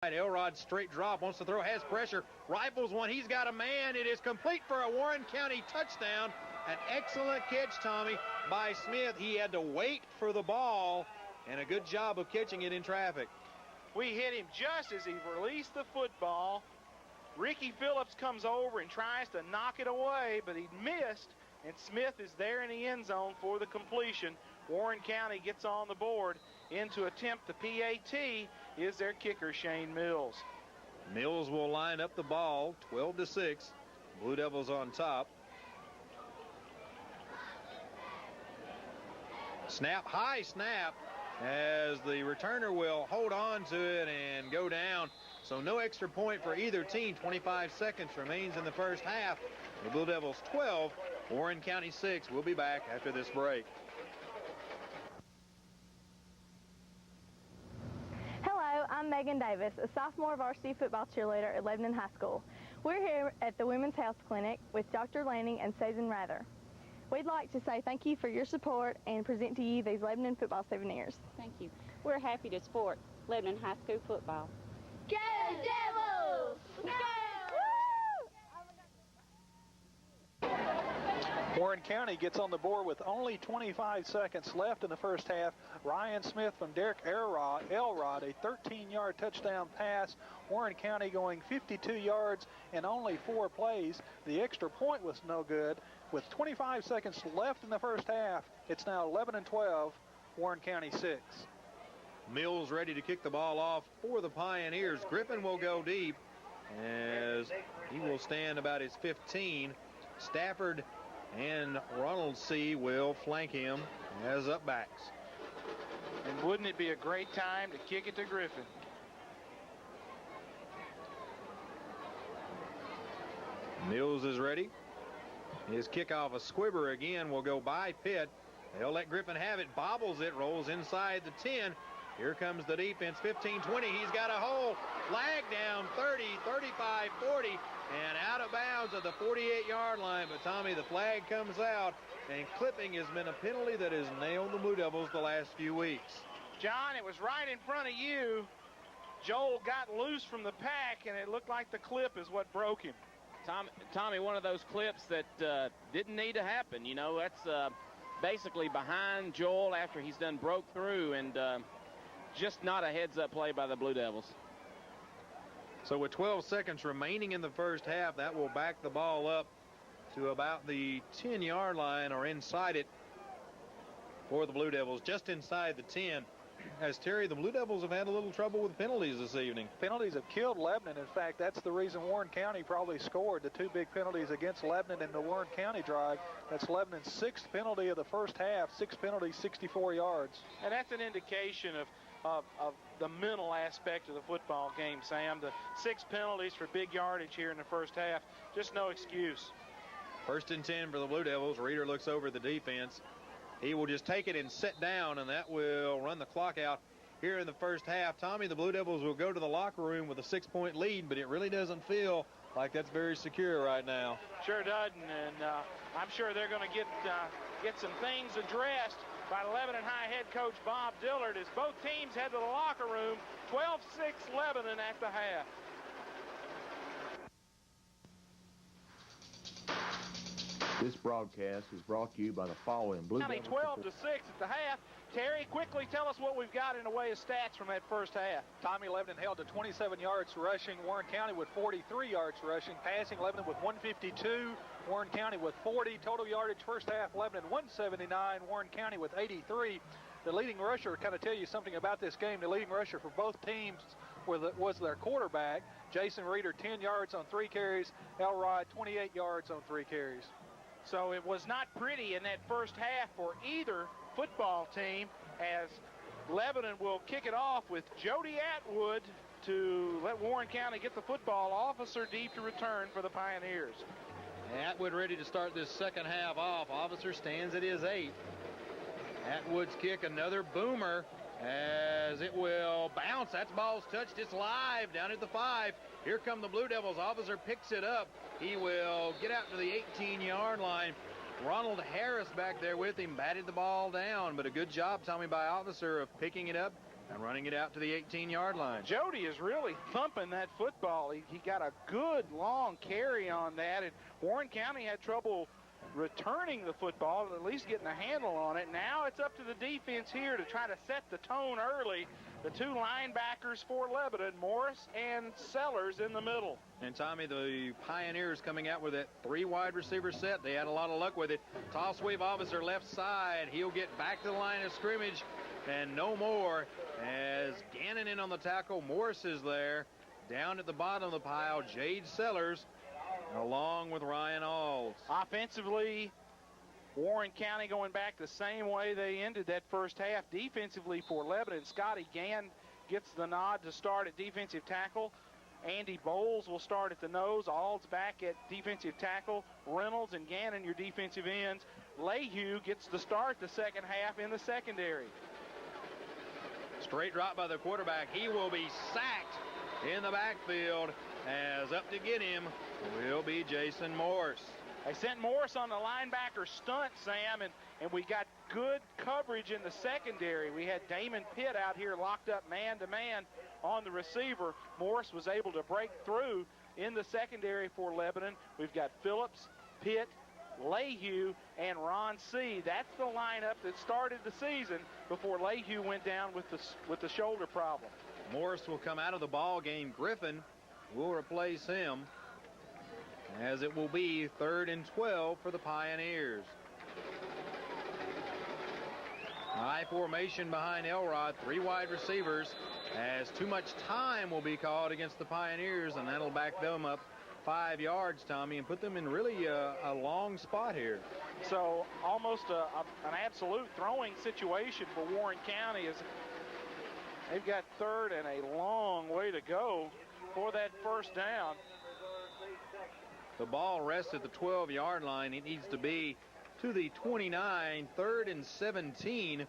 Elrod straight drop, wants to throw, has pressure, rifles one, he's got a man. It is complete for a Warren County touchdown. An excellent catch, Tommy, by Smith. He had to wait for the ball, and a good job of catching it in traffic. We hit him just as he released the football. Ricky Phillips comes over and tries to knock it away, but he missed, and Smith is there in the end zone for the completion. Warren County gets on the board into attempt the PAT is their kicker, Shane Mills. Mills will line up the ball, 12-6. Blue Devils on top. Snap, high snap, as the returner will hold on to it and go down. So no extra point for either team. 25 seconds remains in the first half. The Blue Devils 12, Warren County 6. We'll be back after this break. Hello, I'm Megan Davis, a sophomore varsity football cheerleader at Lebanon High School. We're here at the Women's Health Clinic with Dr. Lanning and Susan Rather. We'd like to say thank you for your support and present to you these Lebanon football souvenirs. Thank you. We're happy to support Lebanon High School football. Go Devils! Go! Warren County gets on the board with only 25 seconds left in the first half. Ryan Smith from Derek Elrod, a 13-yard touchdown pass. Warren County going 52 yards in only 4 plays. The extra point was no good. With 25 seconds left in the first half, it's now 11-12, Warren County 6. Mills ready to kick the ball off for the Pioneers. Griffin will go deep as he will stand about his 15. Stafford and Ronald C. will flank him as up backs. And wouldn't it be a great time to kick it to Griffin? Mills is ready. His kickoff, a squibber again, will go by Pitt. They'll let Griffin have it, bobbles it, rolls inside the 10. Here comes the defense, 15-20. He's got a hole. Flag down 30, 35, 40, and out of bounds at the 48-yard line. But, Tommy, the flag comes out, and clipping has been a penalty that has nailed the Blue Devils the last few weeks. John, it was right in front of you. Joel got loose from the pack, and it looked like the clip is what broke him. Tommy, one of those clips that didn't need to happen. You know, that's basically behind Joel after he's done broke through, and just not a heads-up play by the Blue Devils. So with 12 seconds remaining in the first half, that will back the ball up to about the 10-yard line or inside it for the Blue Devils, just inside the 10. As Terry, the Blue Devils have had a little trouble with penalties this evening. Penalties have killed Lebanon. In fact, that's the reason Warren County probably scored the 2 big penalties against Lebanon in the Warren County drive. That's Lebanon's 6th penalty of the first half, 6 penalties, 64 yards. And that's an indication of the mental aspect of the football game, Sam. The 6 penalties for big yardage here in the first half, just no excuse. 1st and 10 for the Blue Devils. Reeder looks over the defense. He will just take it and sit down, and that will run the clock out here in the first half. Tommy, the Blue Devils will go to the locker room with a 6-point lead, but it really doesn't feel like that's very secure right now. Sure doesn't, and I'm sure they're going to get some things addressed by Lebanon High head coach Bob Dillard as both teams head to the locker room. 12-6 Lebanon at the half. This broadcast is brought to you by the following Blue Devils. 12-6 at the half. Terry, quickly tell us what we've got in the way of stats from that first half. Tommy, Lebanon held to 27 yards rushing. Warren County with 43 yards rushing. Passing, Lebanon with 152. Warren County with 40. Total yardage first half, Lebanon 179. Warren County with 83. The leading rusher, kind of tell you something about this game, the leading rusher for both teams was their quarterback. Jason Reeder, 10 yards on 3 carries. Elrod, 28 yards on 3 carries. So it was not pretty in that first half for either football team, as Lebanon will kick it off with Jody Atwood to let Warren County get the football. Officer deep to return for the Pioneers. Atwood ready to start this second half off. Officer stands at his 8. Atwood's kick, another boomer, as it will bounce. That ball's touched. It's live down at the 5. Here come the Blue Devils. Officer picks it up. He will get out to the 18-yard line. Ronald Harris back there with him, batted the ball down, but a good job, Tommy, by Officer of picking it up and running it out to the 18-yard line. Jody is really thumping that football. He got a good long carry on that, and Warren County had trouble returning the football, at least getting a handle on it. Now it's up to the defense here to try to set the tone early. The two linebackers for Lebanon, Morris and Sellers in the middle. And Tommy, the Pioneers coming out with that 3 wide receiver set. They had a lot of luck with it. Toss sweep officer left side. He'll get back to the line of scrimmage and no more as Gannon in on the tackle. Morris is there. Down at the bottom of the pile, Jade Sellers along with Ryan Alls. Offensively, Warren County going back the same way they ended that first half. Defensively for Lebanon, Scotty Gann gets the nod to start at defensive tackle. Andy Bowles will start at the nose. Alls back at defensive tackle. Reynolds and Gannon your defensive ends. Lehue gets to start the second half in the secondary. Straight drop by the quarterback. He will be sacked in the backfield, as up to get him will be Jason Morse. They sent Morris on the linebacker stunt, Sam, and we got good coverage in the secondary. We had Damon Pitt out here locked up man-to-man on the receiver. Morris was able to break through in the secondary for Lebanon. We've got Phillips, Pitt, Lehue, and Ron C. That's the lineup that started the season before Lehue went down with the shoulder problem. Morris will come out of the ball game. Griffin will replace him, as it will be 3rd and 12 for the Pioneers. High formation behind Elrod, 3 wide receivers, as too much time will be called against the Pioneers, and that'll back them up 5 yards, Tommy, and put them in really a long spot here. So almost an absolute throwing situation for Warren County, as they've got 3rd and a long way to go for that first down. The ball rests at the 12-yard line. It needs to be to the 29, 3rd and 17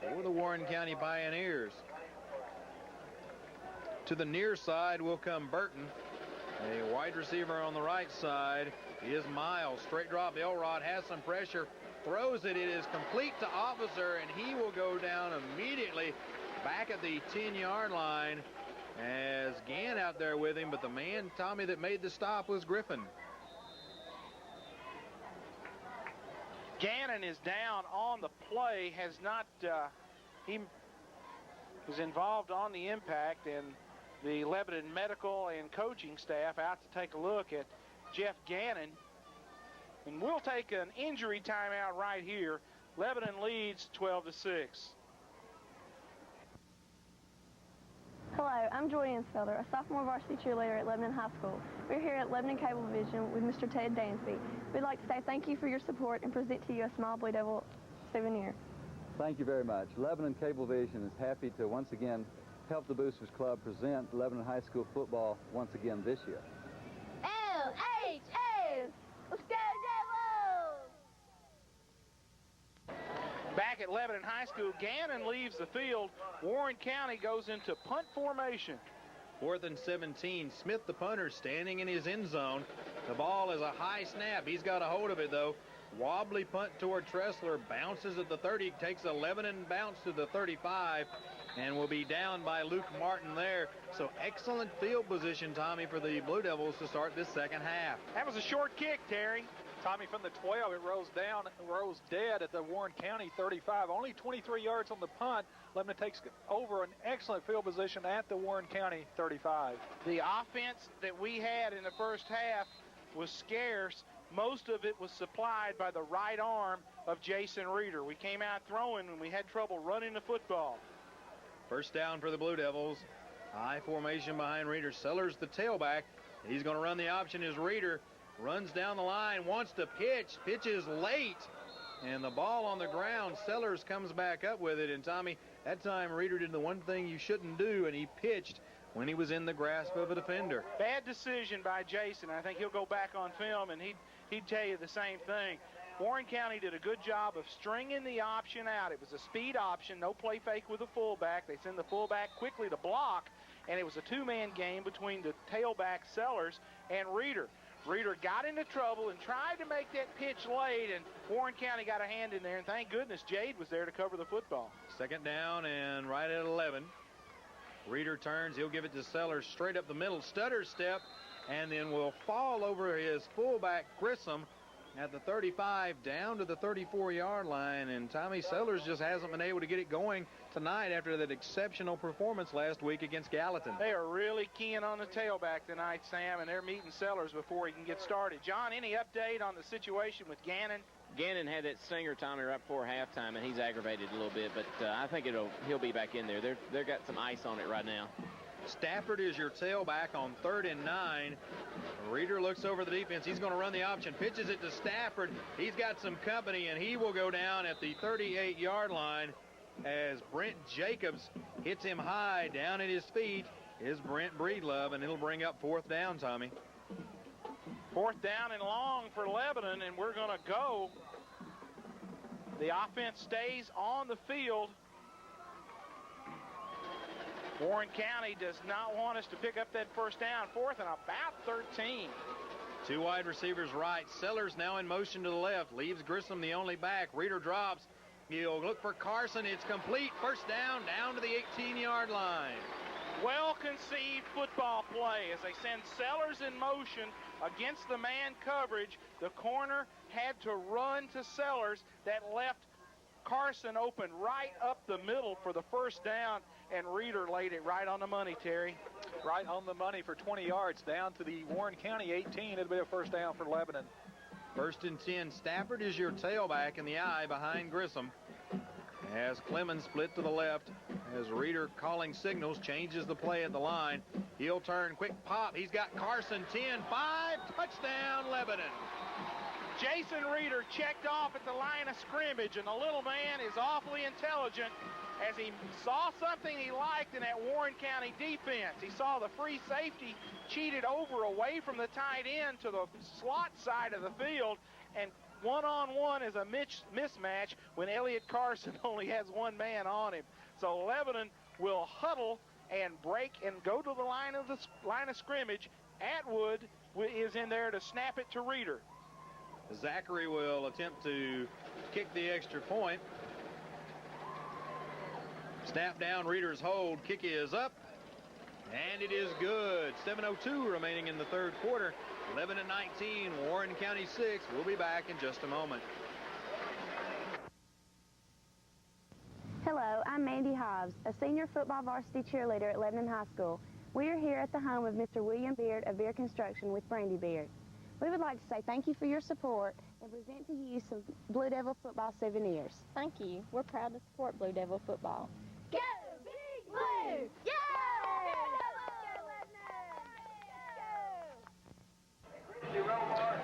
for the Warren County Pioneers. To the near side will come Burton. A wide receiver on the right side is Miles. Straight drop. Elrod has some pressure. Throws it. It is complete to Officer, and he will go down immediately back at the 10-yard line, as Gann out there with him, but the man, Tommy, that made the stop was Griffin. Gannon is down on the play, has not, he was involved on the impact, and the Lebanon medical and coaching staff out to take a look at Jeff Gannon. And we'll take an injury timeout right here. Lebanon leads 12-6. Hello, I'm Joy Insfelder, a sophomore varsity cheerleader at Lebanon High School. We're here at Lebanon Cablevision with Mr. Ted Dansby. We'd like to say thank you for your support and present to you a small Blue Devil souvenir. Thank you very much. Lebanon Cablevision is happy to once again help the Boosters Club present Lebanon High School football once again this year. LHS! Let's go, Devils! Back at Lebanon High School, Gannon leaves the field. Warren County goes into punt formation. 4th and 17. Smith, the punter, standing in his end zone. The ball is a high snap. He's got a hold of it, though. Wobbly punt toward Tressler. Bounces at the 30. Takes a Lebanon bounce to the 35. And will be down by Luke Martin there. So excellent field position, Tommy, for the Blue Devils to start this second half. That was a short kick, Terry. Tommy, from the 12, it rolls dead at the Warren County 35. Only 23 yards on the punt. Lebanon takes over an excellent field position at the Warren County 35. The offense that we had in the first half was scarce. Most of it was supplied by the right arm of Jason Reeder. We came out throwing and we had trouble running the football. First down for the Blue Devils. High formation behind Reeder. Sellers, the tailback. He's going to run the option as Reeder runs down the line, wants to pitch, pitches late, and the ball on the ground. Sellers comes back up with it, and Tommy, that time Reeder did the one thing you shouldn't do, and he pitched when he was in the grasp of a defender. Bad decision by Jason. I think he'll go back on film, and he'd tell you the same thing. Warren County did a good job of stringing the option out. It was a speed option, no play fake with the fullback. They send the fullback quickly to block, and it was a two-man game between the tailback Sellers and Reeder. Reeder got into trouble and tried to make that pitch late, and Warren County got a hand in there, and thank goodness Jade was there to cover the football. Second down and right at 11. Reeder turns. He'll give it to Sellers straight up the middle. Stutter step, and then will fall over his fullback Grissom at the 35 down to the 34-yard line. And Tommy Sellers just hasn't been able to get it going tonight after that exceptional performance last week against Gallatin. They are really keying on the tailback tonight, Sam, and they're meeting Sellers before he can get started. John, any update on the situation with Gannon? Gannon had that singer, Tommy, right before halftime, and he's aggravated a little bit, but I think he'll be back in there. They've got some ice on it right now. Stafford is your tailback on 3rd and 9. Reeder looks over the defense. He's going to run the option, pitches it to Stafford. He's got some company, and he will go down at the 38-yard line as Brent Jacobs hits him high down at his feet. Is Brent Breedlove, and it'll bring up 4th down, Tommy. 4th down and long for Lebanon, and we're going to go. The offense stays on the field. Warren County does not want us to pick up that first down. 4th and about 13. 2 wide receivers right. Sellers now in motion to the left. Leaves Grissom the only back. Reeder drops. He'll look for Carson. It's complete. First down to the 18-yard line. Well-conceived football play as they send Sellers in motion against the man coverage. The corner had to run to Sellers. That left Carson open right up the middle for the first down, and Reeder laid it right on the money, Terry. Right on the money for 20 yards down to the Warren County 18. It'll be a first down for Lebanon. 1st and 10. Stafford is your tailback in the eye behind Grissom. As Clemens split to the left, as Reeder calling signals, changes the play at the line. He'll turn, quick pop. He's got Carson, 10-5, touchdown Lebanon. Jason Reeder checked off at the line of scrimmage, and the little man is awfully intelligent as he saw something he liked in that Warren County defense. He saw the free safety cheated over away from the tight end to the slot side of the field, and one-on-one is a mismatch when Elliott Carson only has one man on him. So Lebanon will huddle and break and go to the line of scrimmage. Atwood is in there to snap it to Reeder. Zachary will attempt to kick the extra point. Snap down, Reeder's hold. Kick is up, and it is good. 7:02 remaining in the 3rd quarter. 11-19, Warren County 6. We'll be back in just a moment. Hello, I'm Mandy Hobbs, a senior football varsity cheerleader at Lebanon High School. We are here at the home of Mr. William Beard of Beard Construction with Brandy Beard. We would like to say thank you for your support and present to you some Blue Devil football souvenirs. Thank you. We're proud to support Blue Devil football. Go Big Blue! Yeah!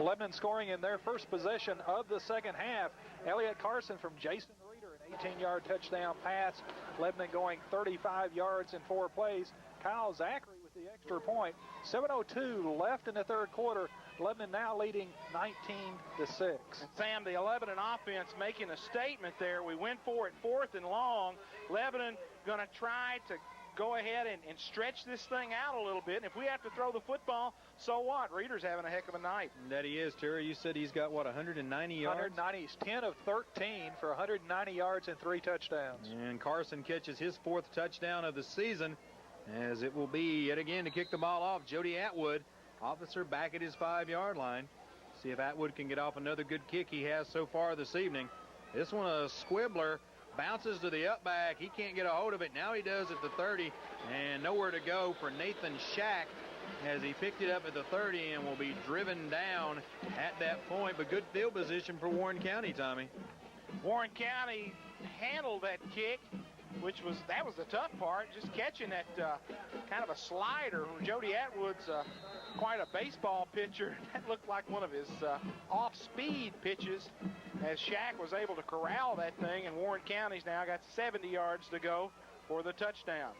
Lebanon scoring in their first possession of the second half. Elliott Carson from Jason Reeder, an 18-yard touchdown pass. Lebanon going 35 yards in 4 plays. Kyle Zachary with the extra point. 7:02 left in the 3rd quarter. Lebanon now leading 19-6. And Sam, the Lebanon offense making a statement there. We went for it 4th and long. Lebanon going to try to go ahead and stretch this thing out a little bit. And if we have to throw the football, so what? Reeder's having a heck of a night. That he is, Terry. You said he's got, what, 190 yards? 190. He's 10 of 13 for 190 yards and 3 touchdowns. And Carson catches his 4th touchdown of the season, as it will be yet again to kick the ball off. Jody Atwood, officer, back at his 5-yard line. See if Atwood can get off another good kick he has so far this evening. This one, a squibbler. Bounces to the up back. He can't get a hold of it. Now he does at the 30, and nowhere to go for Nathan Shack as he picked it up at the 30 and will be driven down at that point. But good field position for Warren County, Tommy. Warren County handled that kick, that was the tough part, just catching that kind of a slider. Jody Atwood's quite a baseball pitcher. That looked like one of his off-speed pitches as Shack was able to corral that thing, and Warren County's now got 70 yards to go for the touchdown.